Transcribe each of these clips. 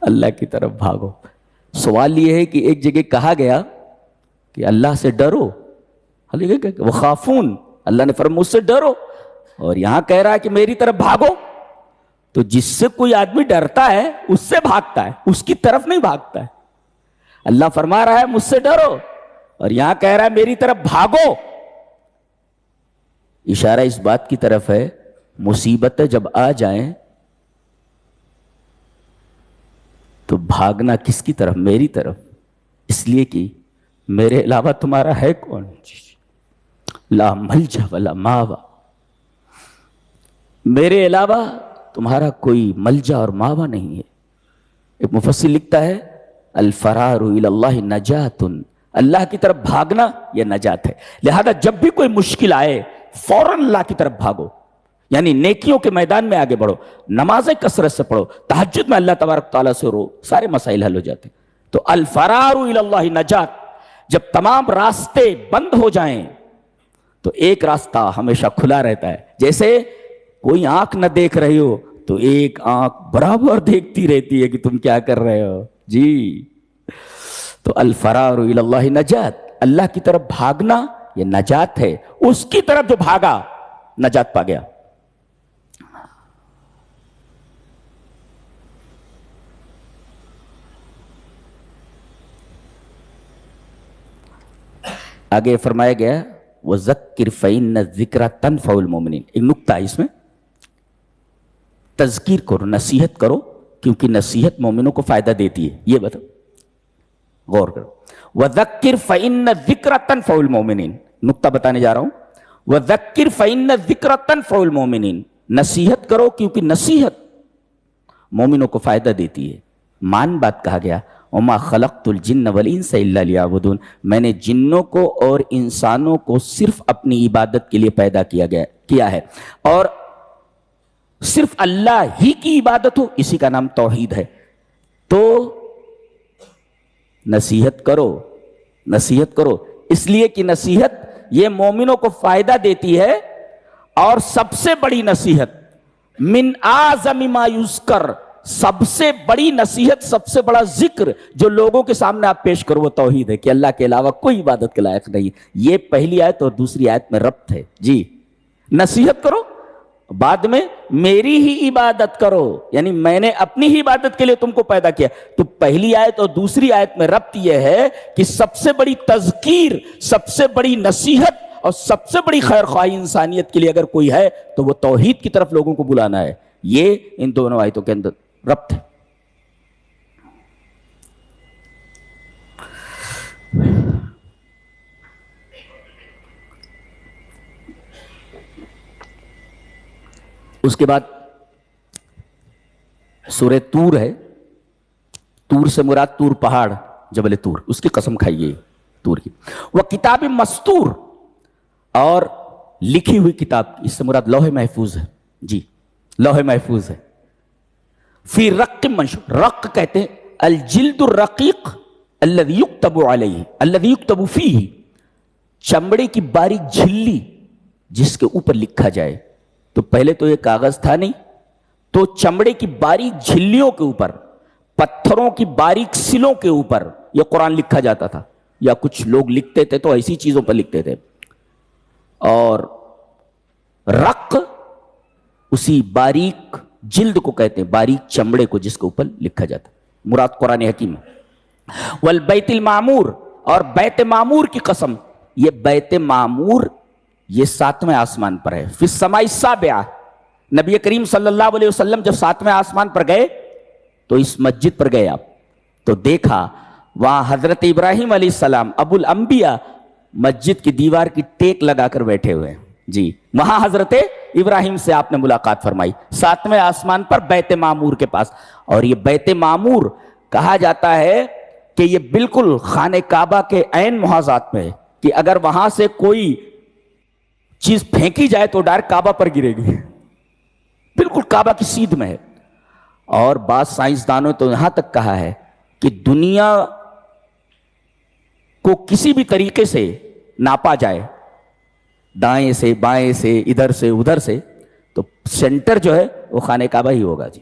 اللہ کی طرف بھاگو. سوال یہ ہے کہ ایک جگہ کہا گیا کہ اللہ سے ڈرو، وہ خافون، اللہ نے فرمایا مجھ سے ڈرو، اور یہاں کہہ رہا ہے کہ میری طرف بھاگو. تو جس سے کوئی آدمی ڈرتا ہے اس سے بھاگتا ہے، اس کی طرف نہیں بھاگتا ہے. اللہ فرما رہا ہے مجھ سے ڈرو، اور یہاں کہہ رہا ہے میری طرف بھاگو. اشارہ اس بات کی طرف ہے مصیبتیں جب آ جائیں تو بھاگنا کس کی طرف؟ میری طرف، اس لیے کہ میرے علاوہ تمہارا ہے کون؟ لا ملجا ولا ماوا، میرے علاوہ تمہارا کوئی ملجا اور ماوا نہیں ہے. ایک مفسر لکھتا ہے الفرار الی اللہ نجات، اللہ کی طرف بھاگنا یہ نجات ہے. لہذا جب بھی کوئی مشکل آئے فوراً اللہ کی طرف بھاگو، یعنی نیکیوں کے میدان میں آگے بڑھو، نمازیں کثرت سے پڑھو، تہجد میں اللہ تبارک تعالیٰ سے رو، سارے مسائل حل ہو جاتے ہیں. تو الفرار الی اللہ نجات. جب تمام راستے بند ہو جائیں تو ایک راستہ ہمیشہ کھلا رہتا ہے. جیسے کوئی آنکھ نہ دیکھ رہی ہو تو ایک آنکھ برابر دیکھتی رہتی ہے کہ تم کیا کر رہے ہو جی. تو الفرار الی اللہ نجات، اللہ کی طرف بھاگنا یہ نجات ہے. اس کی طرف جو بھاگا نجات پا گیا. آگے فرمایا گیا وَذَكِّرْ فَإِنَّ الذِّكْرَ تَنْفَعُ الْمُؤْمِنِينَ. ایک نکتہ ہے اس میں، تذکیر کرو، نصیحت کرو، کیونکہ نصیحت مومنوں کو فائدہ دیتی ہے. یہ بتاؤ، غور کرو. وَذَكِّرْ فَإِنَّ الذِّكْرَ تَنْفَعُ الْمُؤْمِنِينَ. نکتہ بتانے جا رہا ہوں. وَذَكِّرْ فَإِنَّ الذِّكْرَ تَنْفَعُ الْمُؤْمِنِينَ. نصیحت کرو کیونکہ نصیحت مومنوں کو فائدہ دیتی ہے. مان بات کہا گیا وَمَا خَلَقْتُ الْجِنَّ وَالْإِنسَ إِلَّا لِيَعْبُدُونَ. میں نے جنوں کو اور انسانوں کو صرف اپنی عبادت کے لیے پیدا کیا ہے، اور صرف اللہ ہی کی عبادت ہو، اسی کا نام توحید ہے. تو نصیحت کرو، نصیحت کرو، اس لیے کہ نصیحت یہ مومنوں کو فائدہ دیتی ہے. اور سب سے بڑی نصیحت من اعظم ما یذکر، سب سے بڑی نصیحت، سب سے بڑا ذکر جو لوگوں کے سامنے آپ پیش کرو وہ توحید ہے، کہ اللہ کے علاوہ کوئی عبادت کے لائق نہیں. یہ پہلی آیت اور دوسری آیت میں ربط ہے جی. نصیحت کرو، بعد میں میری ہی عبادت کرو، یعنی میں نے اپنی ہی عبادت کے لیے تم کو پیدا کیا. تو پہلی آیت اور دوسری آیت میں ربط یہ ہے کہ سب سے بڑی تذکیر، سب سے بڑی نصیحت اور سب سے بڑی خیر خواہی انسانیت کے لیے اگر کوئی ہے تو وہ توحید کی طرف لوگوں کو بلانا ہے. یہ ان دونوں آیتوں کے اندر ربط ہے. اس کے بعد سورہ طور ہے. طور سے مراد طور پہاڑ، جبل طور، اس کی قسم کھائیے طور کی. وہ کتاب مستور، اور لکھی ہوئی کتاب، اس سے مراد لوح محفوظ ہے جی، لوح محفوظ ہے. فی رق منشور، رق کہتے ہیں الجلد الرقیق الذی یکتب علیہ، الذی یکتب فیہ، چمڑے کی باریک جھلی جس کے اوپر لکھا جائے. تو پہلے تو یہ کاغذ تھا نہیں، تو چمڑے کی باریک جھلیوں کے اوپر، پتھروں کی باریک سلوں کے اوپر یہ قرآن لکھا جاتا تھا. یا کچھ لوگ لکھتے تھے تو ایسی چیزوں پر لکھتے تھے. اور رق اسی باریک جلد کو کہتے ہیں، باریک چمڑے کو جس کے اوپر لکھا جاتا ہے. مراد قرآن حکیم ہے. والبیت المعمور، اور بیت معمور کی قسم. یہ بیت معمور یہ 7ویں آسمان پر ہے. فی السماء السابعہ، نبی کریم صلی اللہ علیہ وسلم جب 7ویں آسمان پر گئے تو اس مسجد پر گئے آپ، تو دیکھا وہاں حضرت ابراہیم علیہ السلام ابو الانبیاء مسجد کی دیوار کی ٹیک لگا کر بیٹھے ہوئے جی. وہاں حضرت ابراہیم سے آپ نے ملاقات فرمائی 7ویں آسمان پر بیت معمور کے پاس. اور یہ بیت معمور کہا جاتا ہے کہ یہ بالکل خانہ کعبہ کے عین محاذات میں ہے، کہ اگر وہاں سے کوئی چیز پھینکی جائے تو ڈائریکٹ کعبہ پر گرے گی، بالکل کعبہ کی سیدھ میں ہے. اور بعض سائنسدانوں تو یہاں تک کہا ہے کہ دنیا کو کسی بھی طریقے سے ناپا جائے، دائیں سے بائیں سے ادھر سے ادھر سے، تو سینٹر جو ہے وہ خانہ کعبہ ہی ہوگا جی.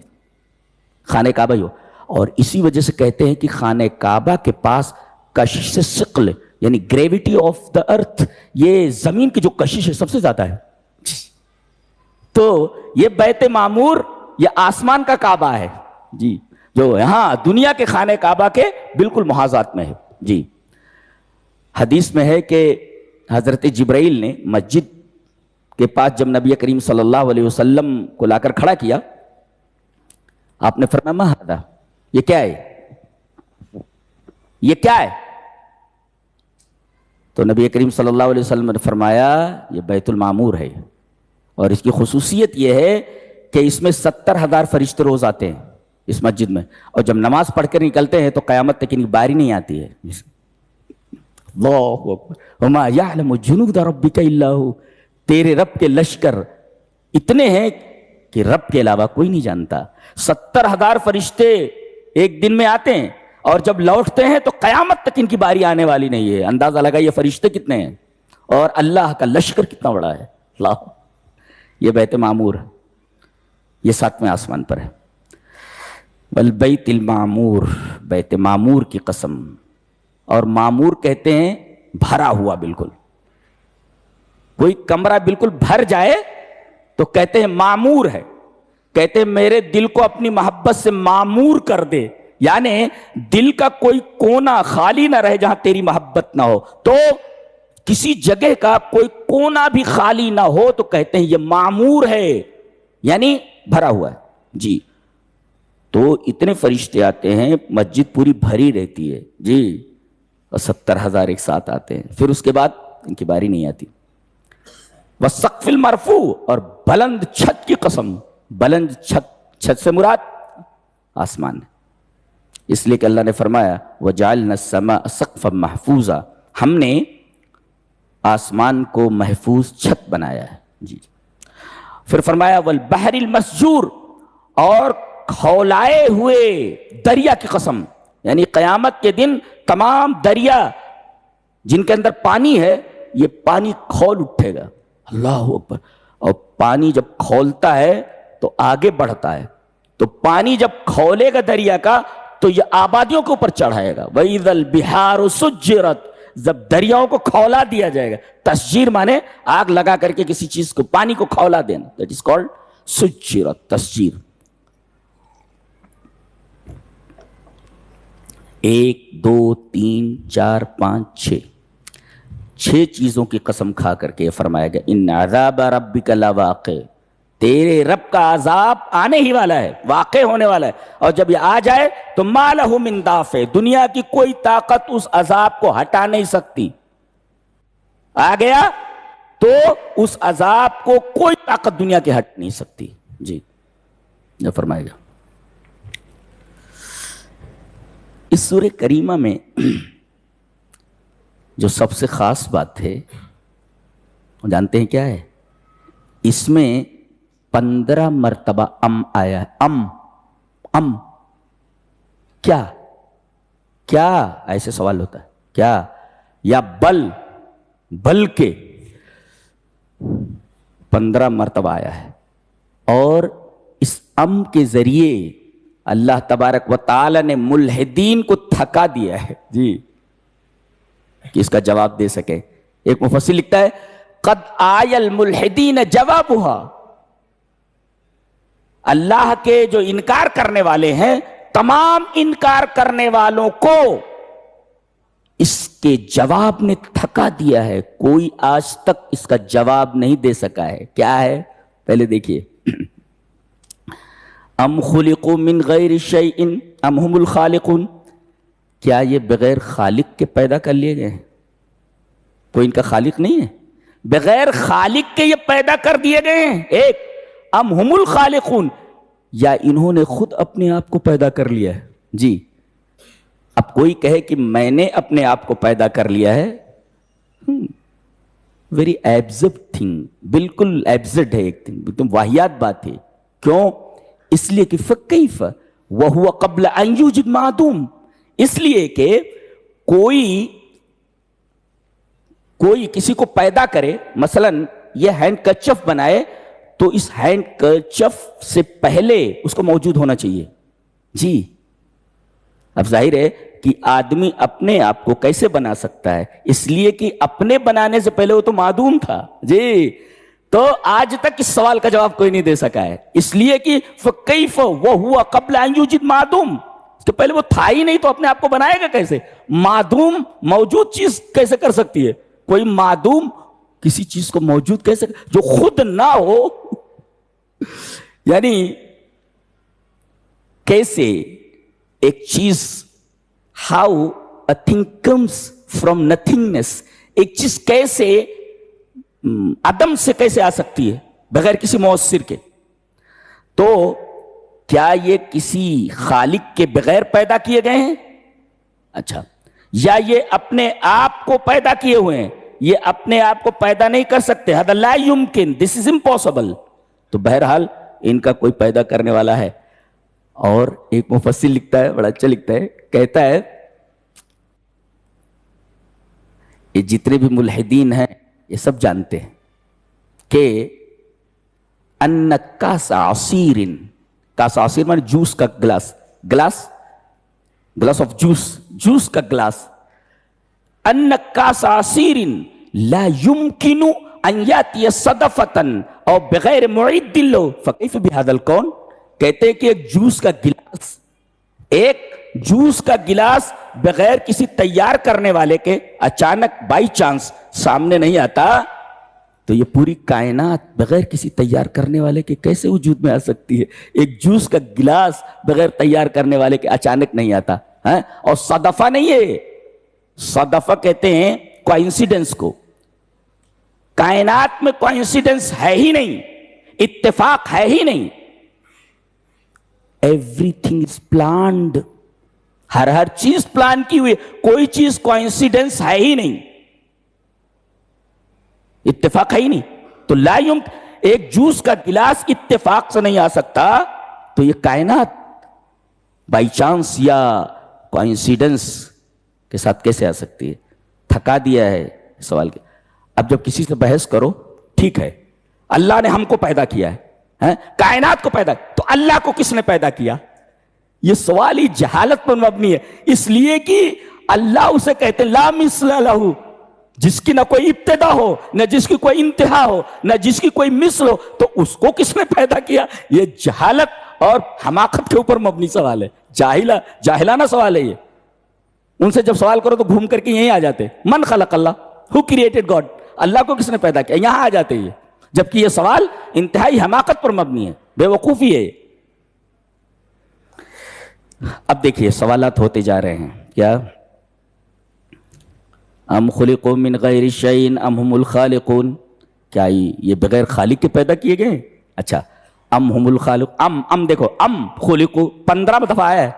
خانہ کعبہ ہی ہو. اور اسی وجہ سے کہتے ہیں کہ خانہ کعبہ کے پاس کشش ثقل یعنی گریویٹی آف دا ارتھ، یہ زمین کی جو کشش ہے سب سے زیادہ ہے. تو یہ بیت معمور یہ آسمان کا کعبہ ہے جی، جو یہاں دنیا کے خانہ کعبہ کے بالکل محاذات میں ہے جی. حدیث میں ہے کہ حضرت جبرائیل نے مسجد کے پاس جب نبی کریم صلی اللہ علیہ وسلم کو لا کر کھڑا کیا، آپ نے فرمایا ما ھذا، یہ کیا ہے، یہ کیا ہے؟ تو نبی کریم صلی اللہ علیہ وسلم نے فرمایا یہ بیت المعمور ہے، اور اس کی خصوصیت یہ ہے کہ اس میں 70,000 فرشتے روز آتے ہیں اس مسجد میں، اور جب نماز پڑھ کر نکلتے ہیں تو قیامت تک ان کی باری نہیں آتی ہے. اللہ اکبر. وما یعلم جنود ربک الا ھو، تیرے رب کے لشکر اتنے ہیں کہ رب کے علاوہ کوئی نہیں جانتا. 70,000 فرشتے ایک دن میں آتے ہیں، اور جب لوٹتے ہیں تو قیامت تک ان کی باری آنے والی نہیں ہے. اندازہ لگائیے فرشتے کتنے ہیں اور اللہ کا لشکر کتنا بڑا ہے. اللہ، یہ بیت معمور یہ 7ویں آسمان پر ہے. والبیت المعمور، بیت معمور کی قسم. اور معمور کہتے ہیں بھرا ہوا، بالکل کوئی کمرہ بالکل بھر جائے تو کہتے ہیں معمور ہے. کہتے ہیں میرے دل کو اپنی محبت سے معمور کر دے، یعنی دل کا کوئی کونا خالی نہ رہے جہاں تیری محبت نہ ہو. تو کسی جگہ کا کوئی کونا بھی خالی نہ ہو تو کہتے ہیں یہ معمور ہے، یعنی بھرا ہوا ہے جی. تو اتنے فرشتے آتے ہیں، مسجد پوری بھری رہتی ہے جی، اور 70,000 ایک ساتھ آتے ہیں. پھر اس کے بعد ان کی باری نہیں آتی. والسقف المرفوع، اور بلند چھت کی قسم. بلند چھت سے مراد آسمان ہے، اس لیے کہ اللہ نے فرمایا وَجَعَلْنَا السَّمَاءَ سَقْفًا مَحْفُوظًا، ہم نے آسمان کو محفوظ چھت بنایا ہے جی. پھر فرمایا وَالْبَحْرِ الْمَسْجُورِ، اور کھولائے ہوئے دریا کی قسم. یعنی قیامت کے دن تمام دریا جن کے اندر پانی ہے یہ پانی کھول اٹھے گا. اللہ اکبر. اور پانی جب کھولتا ہے تو آگے بڑھتا ہے، تو پانی جب کھولے گا دریا کا تو یہ آبادیوں کے اوپر چڑھائے گا. وَإِذَا الْبِحَارُ سُجِّرَتْ، جب دریاؤں کو کھولا دیا جائے گا. تسجیر مانے آگ لگا کر کے کسی چیز کو، پانی کو کھولا دینا، that is called سجرت، تسجیر. 1 2 3 4 5 6 چیزوں کی قسم کھا کر کے فرمایا گیا ان عذاب ربک لواقع، تیرے رب کا عذاب آنے ہی والا ہے، واقع ہونے والا ہے. اور جب یہ آ جائے تو ما لہ من دافع، دنیا کی کوئی طاقت اس عذاب کو ہٹا نہیں سکتی. آ گیا تو اس عذاب کو کوئی طاقت دنیا کی ہٹ نہیں سکتی جی. یہ فرمائے گا. اس سورہ کریمہ میں جو سب سے خاص بات ہے جانتے ہیں کیا ہے؟ اس میں 15 مرتبہ آیا ہے. ام کیا کیا ایسے سوال ہوتا ہے، کیا یا بل کے 15 مرتبہ آیا ہے. اور اس کے ذریعے اللہ تبارک و تعالی نے ملحدین کو تھکا دیا ہے جی، کہ اس کا جواب دے سکے. ایک مفسر لکھتا ہے قد آی الملحدین جوابها، اللہ کے جو انکار کرنے والے ہیں تمام انکار کرنے والوں کو اس کے جواب نے تھکا دیا ہے. کوئی آج تک اس کا جواب نہیں دے سکا ہے. کیا ہے؟ پہلے دیکھیے. ام خلقوا من غیر شیء ام هم الخالقون، کیا یہ بغیر خالق کے پیدا کر لیے گئے ہیں؟ کوئی ان کا خالق نہیں ہے، بغیر خالق کے یہ پیدا کر دیے گئے ہیں. ایک ام هم الخالقون، یا انہوں نے خود اپنے آپ کو پیدا کر لیا ہے جی. اب کوئی کہے کہ میں نے اپنے آپ کو پیدا کر لیا ہے، ویری ایبسرڈ تھنگ، بالکل ایبسرڈ ہے، ایک تھنگ ایک دم واہیات بات ہے. کیوں؟ اس لیے کہ فکیف وہو قبل ان یوجد معدوم، اس لیے کہ کوئی کسی کو پیدا کرے، مثلا یہ ہینڈ کرچف بنائے تو اس ہینڈ کرچف سے پہلے اس کو موجود ہونا چاہیے. جی اب ظاہر ہے کہ آدمی اپنے آپ کو کیسے بنا سکتا ہے؟ اس لیے کہ اپنے بنانے سے پہلے وہ تو معدوم تھا جی. تو آج تک اس سوال کا جواب کوئی نہیں دے سکا ہے، اس لیے کہ فَكَيْفَ وَهُوَ قَبْلَ أَن يُوجِدْ معدوم، تو پہلے وہ تھا ہی نہیں تو اپنے آپ کو بنائے گا کیسے؟ معدوم موجود چیز کیسے کر سکتی ہے؟ کوئی معدوم کسی چیز کو موجود کیسے جو خود نہ ہو؟ یعنی کیسے ایک چیز، how a thing comes from nothingness, ایک چیز کیسے عدم سے کیسے آ سکتی ہے بغیر کسی مؤثر کے؟ تو کیا یہ کسی خالق کے بغیر پیدا کیے گئے ہیں؟ اچھا، یا یہ اپنے آپ کو پیدا کیے ہوئے ہیں؟ یہ اپنے آپ کو پیدا نہیں کر سکتے، هذا لا يمكن، this is impossible. تو بہرحال ان کا کوئی پیدا کرنے والا ہے. اور ایک مفسر لکھتا ہے، بڑا اچھا لکھتا ہے، کہتا ہے یہ جتنے بھی ملحدین ہیں یہ سب جانتے ہیں کہ ان کاس عصیر، کاس عصیر مانے جوس کا گلاس، گلاس آف جوس کا گلاس، ان کاس عصیر لا يمكن ان یاتی صدفۃ او بغیر معد له فکیف بهذا الکون. کہتے ہیں کہ ایک جوس کا گلاس بغیر کسی تیار کرنے والے کے اچانک بائی چانس سامنے نہیں آتا، تو یہ پوری کائنات بغیر کسی تیار کرنے والے کے کیسے وجود میں آ سکتی ہے؟ ایک جوس کا گلاس بغیر تیار کرنے والے کے اچانک نہیں آتا. اور صدفہ نہیں ہے، صدفہ کہتے ہیں کوئنسیڈنس کو. کائنات میں کوئنسیڈنس ہے ہی نہیں، اتفاق ہے ہی نہیں. ایوری تھنگ از پلانڈ، ہر چیز پلان کی ہوئی، کوئی چیز کوئنسیڈنس ہے ہی نہیں، اتفاق ہے ہی نہیں. تو لا یمکن، ایک جوس کا گلاس اتفاق سے نہیں آ سکتا، تو یہ کائنات بائی چانس یا کوئنسیڈنس کے ساتھ کیسے آ سکتی ہے؟ تھکا دیا ہے سوال کے. اب جب کسی سے بحث کرو، ٹھیک ہے اللہ نے ہم کو پیدا کیا ہے، کائنات کو پیدا، تو اللہ کو کس نے پیدا کیا؟ یہ سوال ہی جہالت پر مبنی ہے. اس لیے کہ اللہ اسے کہتے ہیں لا مثل لہ، جس کی نہ کوئی ابتدا ہو، نہ جس کی کوئی انتہا ہو، نہ جس کی کوئی مثل ہو، تو اس کو کس نے پیدا کیا؟ یہ جہالت اور حماقت کے اوپر مبنی سوال ہے، جاہلانہ سوال ہے یہ. ان سے جب سوال کرو تو گھوم کر کے یہیں آ جاتے، من خلق اللہ، ہو کریٹڈ گاڈ، اللہ کو کس نے پیدا کیا، یہاں آ جاتے یہ. جبکہ یہ سوال انتہائی حماقت پر مبنی ہے، بے وقوفی ہے. اب دیکھیے سوالات ہوتے جا رہے ہیں. کیا ام خلقوا من غیر شیء ام هم الخالقون، کیا یہ بغیر خالق کے پیدا کیے گئے؟ اچھا، ام هم الخالق، ام دیکھو، ام خلقوا 15 دفعہ آیا ہے.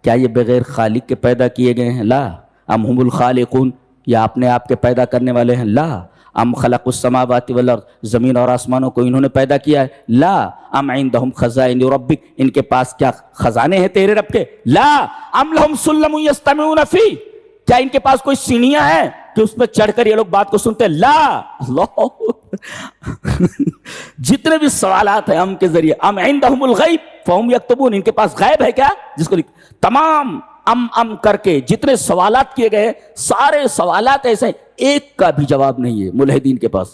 کیا یہ بغیر خالق کے پیدا کیے گئے ہیں؟ لا. ام هم الخالقون، یا اپنے آپ کے پیدا کرنے والے ہیں؟ لا. ام خلق السماوات والارض، زمین اور آسمانوں کو انہوں نے پیدا کیا ہے؟ لا. ام عندهم خزائن ربک، ان کے پاس کیا خزانے ہیں تیرے رب کے؟ لا. ام لهم سلم یستمعون فی، کیا ان کے پاس کوئی سینیاں ہیں کہ اس پہ چڑھ کر یہ لوگ بات کو سنتے ہیں؟ لا. اللہ جتنے بھی سوالات ہیں ام کے ذریعے، ام عندهم الغیب فهم یکتبون، ان کے پاس غیب ہے کیا جس کو تمام ام کر کے جتنے سوالات کیے گئے، سارے سوالات ایسے، ایک کا بھی جواب نہیں ہے ملحدین کے پاس.